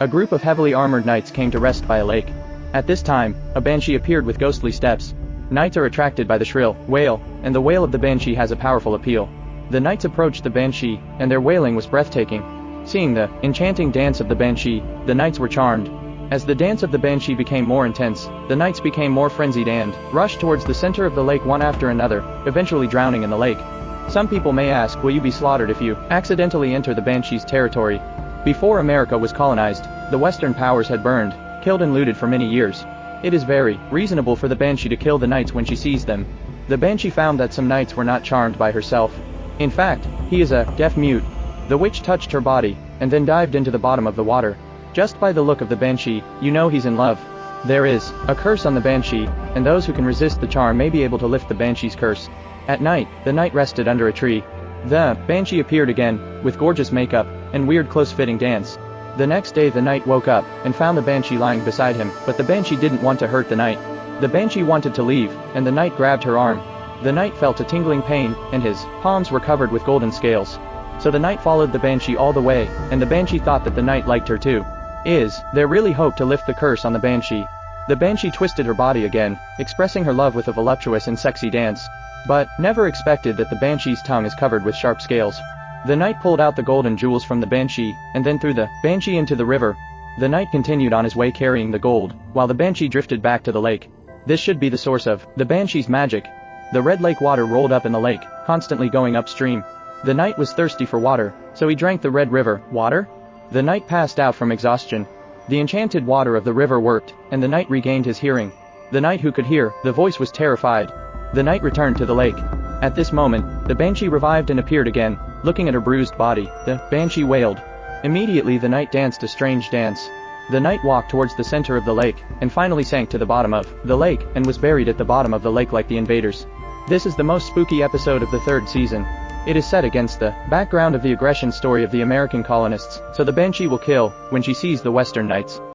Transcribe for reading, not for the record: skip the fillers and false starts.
A group of heavily armored knights came to rest by a lake. At this time, a banshee appeared with ghostly steps. Knights are attracted by the shrill wail, and the wail of the banshee has a powerful appeal. The knights approached the banshee, and their wailing was breathtaking. Seeing the enchanting dance of the banshee, the knights were charmed. As the dance of the banshee became more intense, the knights became more frenzied and rushed towards the center of the lake one after another, eventually drowning in the lake. Some people may ask, will you be slaughtered if you accidentally enter the banshee's territory? Before America was colonized, the Western powers had burned, killed and looted for many years. It is very reasonable for the banshee to kill the knights when she sees them. The banshee found that some knights were not charmed by herself. In fact, he is a deaf mute. The witch touched her body, and then dived into the bottom of the water. Just by the look of the banshee, you know he's in love. There is a curse on the banshee, and those who can resist the charm may be able to lift the banshee's curse. At night, the knight rested under a tree. The banshee appeared again, with gorgeous makeup, and weird close-fitting dance. The next day the knight woke up, and found the banshee lying beside him, but the banshee didn't want to hurt the knight. The banshee wanted to leave, and the knight grabbed her arm. The knight felt a tingling pain, and his palms were covered with golden scales. So the knight followed the banshee all the way, and the banshee thought that the knight liked her too. Is there really hope to lift the curse on the banshee? The banshee twisted her body again, expressing her love with a voluptuous and sexy dance. But never expected that the banshee's tongue is covered with sharp scales. The knight pulled out the golden jewels from the banshee, and then threw the banshee into the river. The knight continued on his way carrying the gold, while the banshee drifted back to the lake. This should be the source of the banshee's magic. The red lake water rolled up in the lake, constantly going upstream. The knight was thirsty for water, so he drank the red river water. The knight passed out from exhaustion. The enchanted water of the river worked, and the knight regained his hearing. The knight who could hear the voice was terrified. The knight returned to the lake. At this moment, the banshee revived and appeared again. Looking at her bruised body, the banshee wailed. Immediately the knight danced a strange dance. The knight walked towards the center of the lake, and finally sank to the bottom of the lake, and was buried at the bottom of the lake like the invaders. This is the most spooky episode of the third season. It is set against the background of the aggression story of the American colonists, so the banshee will kill when she sees the Western knights.